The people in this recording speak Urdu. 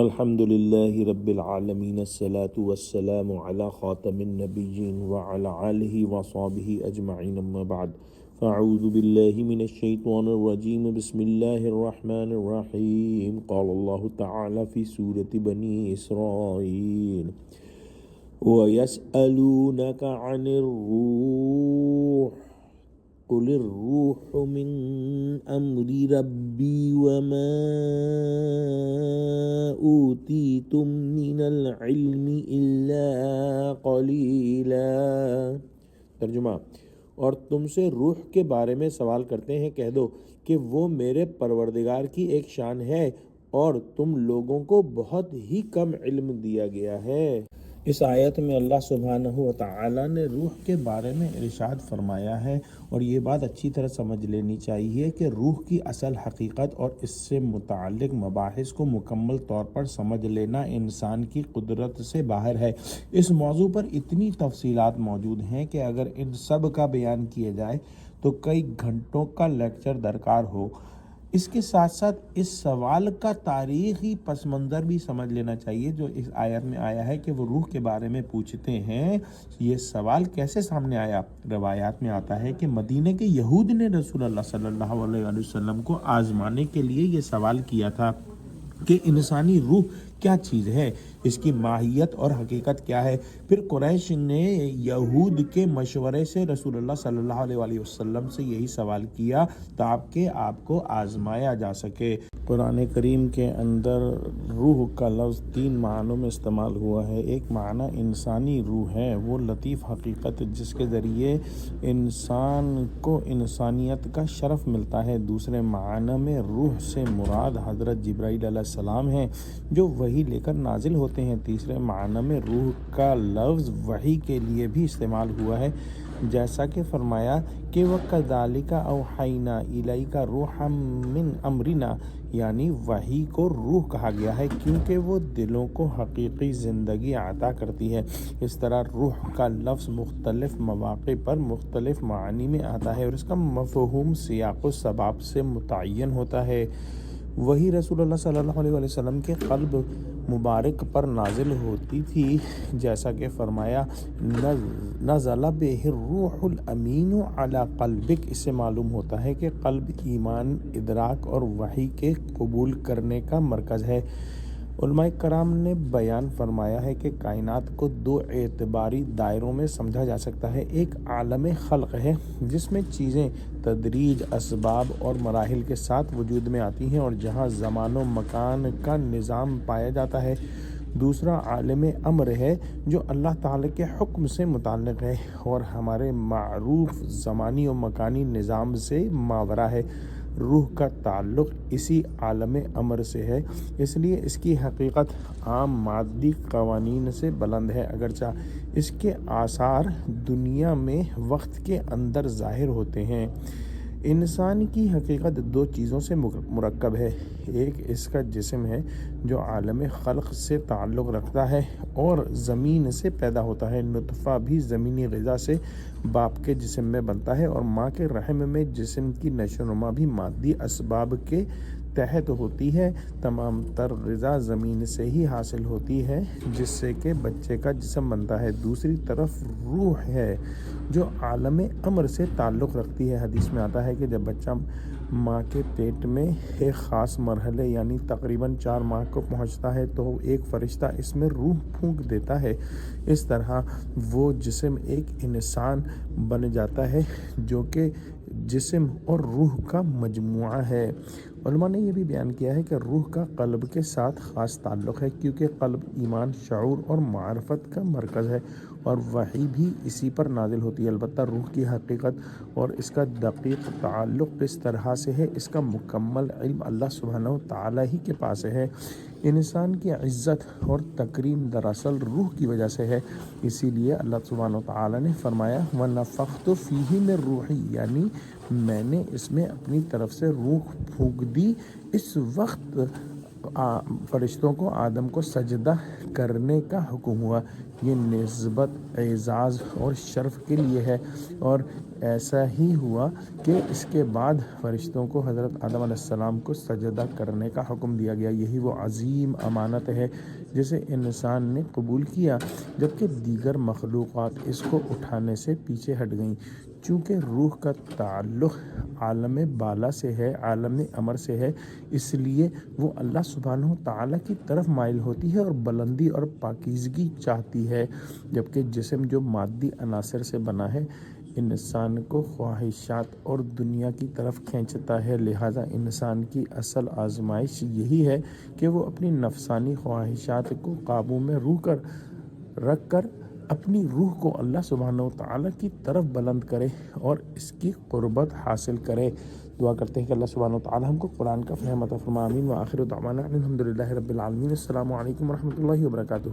الحمد لله رب العالمين الصلاة والسلام على خاتم النبيين وعلى آله وصحبه أجمعين أما بعد فأعوذ بالله من الشيطان الرجيم بسم الله الرحمن الرحيم قال الله تعالى في سورة بني إسرائيل ويسألونك عن الروح قل الروح من أمر ربي وما أوتيتم من العلم إلا قليلا۔ ترجمہ: اور تم سے روح کے بارے میں سوال کرتے ہیں، کہہ دو کہ وہ میرے پروردگار کی ایک شان ہے اور تم لوگوں کو بہت ہی کم علم دیا گیا ہے۔ اس آیت میں اللہ سبحانہ و تعالیٰ نے روح کے بارے میں ارشاد فرمایا ہے، اور یہ بات اچھی طرح سمجھ لینی چاہیے کہ روح کی اصل حقیقت اور اس سے متعلق مباحث کو مکمل طور پر سمجھ لینا انسان کی قدرت سے باہر ہے۔ اس موضوع پر اتنی تفصیلات موجود ہیں کہ اگر ان سب کا بیان کیا جائے تو کئی گھنٹوں کا لیکچر درکار ہو۔ اس کے ساتھ ساتھ اس سوال کا تاریخی پس منظر بھی سمجھ لینا چاہیے جو اس آیت میں آیا ہے کہ وہ روح کے بارے میں پوچھتے ہیں۔ یہ سوال کیسے سامنے آیا؟ روایات میں آتا ہے کہ مدینے کے یہود نے رسول اللہ صلی اللہ علیہ وسلم کو آزمانے کے لیے یہ سوال کیا تھا کہ انسانی روح کیا چیز ہے، اس کی ماہیت اور حقیقت کیا ہے۔ پھر قریش نے یہود کے مشورے سے رسول اللہ صلی اللہ علیہ وسلم سے یہی سوال کیا تاکہ آپ کو آزمایا جا سکے۔ قرآن کریم کے اندر روح کا لفظ 3 معنوں میں استعمال ہوا ہے۔ ایک معنی انسانی روح ہے، وہ لطیف حقیقت جس کے ذریعے انسان کو انسانیت کا شرف ملتا ہے۔ دوسرے معنی میں روح سے مراد حضرت جبرائیل علیہ السلام ہیں جو وحی لے کر نازل ہوتے ہیں۔ تیسرے معنی میں روح کا لفظ وحی کے لیے بھی استعمال ہوا ہے، جیسا کہ فرمایا کہ وَكَذَلِكَ أَوْحَيْنَا إِلَيْكَ رُوحًا مِّنْ أَمْرِنَا، یعنی وحی کو روح کہا گیا ہے کیونکہ وہ دلوں کو حقیقی زندگی عطا کرتی ہے۔ اس طرح روح کا لفظ مختلف مواقع پر مختلف معانی میں آتا ہے اور اس کا مفہوم سیاق و سباق سے متعین ہوتا ہے۔ وہی رسول اللہ صلی اللہ علیہ وسلم کے قلب مبارک پر نازل ہوتی تھی، جیسا کہ فرمایا نزل بہ الروح الامین علی قلبک۔ اس سے معلوم ہوتا ہے کہ قلب ایمان، ادراک اور وحی کے قبول کرنے کا مرکز ہے۔ علماء کرام نے بیان فرمایا ہے کہ کائنات کو 2 اعتباری دائروں میں سمجھا جا سکتا ہے۔ ایک عالم خلق ہے جس میں چیزیں تدریج، اسباب اور مراحل کے ساتھ وجود میں آتی ہیں اور جہاں زمان و مکان کا نظام پایا جاتا ہے۔ دوسرا عالم امر ہے جو اللہ تعالیٰ کے حکم سے متعلق ہے اور ہمارے معروف زمانی و مکانی نظام سے ماورا ہے۔ روح کا تعلق اسی عالم امر سے ہے، اس لیے اس کی حقیقت عام مادی قوانین سے بلند ہے، اگرچہ اس کے آثار دنیا میں وقت کے اندر ظاہر ہوتے ہیں۔ انسان کی حقیقت 2 چیزوں سے مرکب ہے۔ ایک اس کا جسم ہے جو عالم خلق سے تعلق رکھتا ہے اور زمین سے پیدا ہوتا ہے۔ نطفہ بھی زمینی غذا سے باپ کے جسم میں بنتا ہے اور ماں کے رحم میں جسم کی نشو و نما بھی مادی اسباب کے تحت ہوتی ہے۔ تمام تر غذا زمین سے ہی حاصل ہوتی ہے جس سے کہ بچے کا جسم بنتا ہے۔ دوسری طرف روح ہے جو عالم امر سے تعلق رکھتی ہے۔ حدیث میں آتا ہے کہ جب بچہ ماں کے پیٹ میں ایک خاص مرحلے یعنی تقریباً 4 ماہ کو پہنچتا ہے تو ایک فرشتہ اس میں روح پھونک دیتا ہے۔ اس طرح وہ جسم ایک انسان بن جاتا ہے جو کہ جسم اور روح کا مجموعہ ہے۔ علماء نے یہ بھی بیان کیا ہے کہ روح کا قلب کے ساتھ خاص تعلق ہے کیونکہ قلب ایمان، شعور اور معرفت کا مرکز ہے اور وحی بھی اسی پر نازل ہوتی ہے۔ البتہ روح کی حقیقت اور اس کا دقیق تعلق کس طرح سے ہے، اس کا مکمل علم اللہ سبحانہ و تعالیٰ ہی کے پاس ہے۔ انسان کی عزت اور تکریم دراصل روح کی وجہ سے ہے، اسی لیے اللہ سبحانہ و تعالیٰ نے فرمایا وَنَفَخْتُ فِيهِ مِن رُوحِي، یعنی میں نے اس میں اپنی طرف سے روح پھونک دی۔ اس وقت فرشتوں کو آدم کو سجدہ کرنے کا حکم ہوا۔ یہ نسبت اعزاز اور شرف کے لیے ہے، اور ایسا ہی ہوا کہ اس کے بعد فرشتوں کو حضرت آدم علیہ السلام کو سجدہ کرنے کا حکم دیا گیا۔ یہی وہ عظیم امانت ہے جسے انسان نے قبول کیا، جبکہ دیگر مخلوقات اس کو اٹھانے سے پیچھے ہٹ گئیں۔ چونکہ روح کا تعلق عالم بالا سے ہے، عالم امر سے ہے، اس لیے وہ اللہ سبحانہ وتعالیٰ کی طرف مائل ہوتی ہے اور بلندی اور پاکیزگی چاہتی ہے، جبکہ جسم جو مادی عناصر سے بنا ہے انسان کو خواہشات اور دنیا کی طرف کھینچتا ہے۔ لہٰذا انسان کی اصل آزمائش یہی ہے کہ وہ اپنی نفسانی خواہشات کو قابو میں رکھ کر اپنی روح کو اللہ سبحانہ وتعالیٰ کی طرف بلند کرے اور اس کی قربت حاصل کرے۔ دعا کرتے ہیں کہ اللہ سبحانہ وتعالیٰ ہم کو قرآن کا فہم عطا فرمائے۔ آمین۔ وآخر دعوانا الحمد للہ رب العالمین۔ السلام علیکم ورحمۃ اللہ وبرکاتہ۔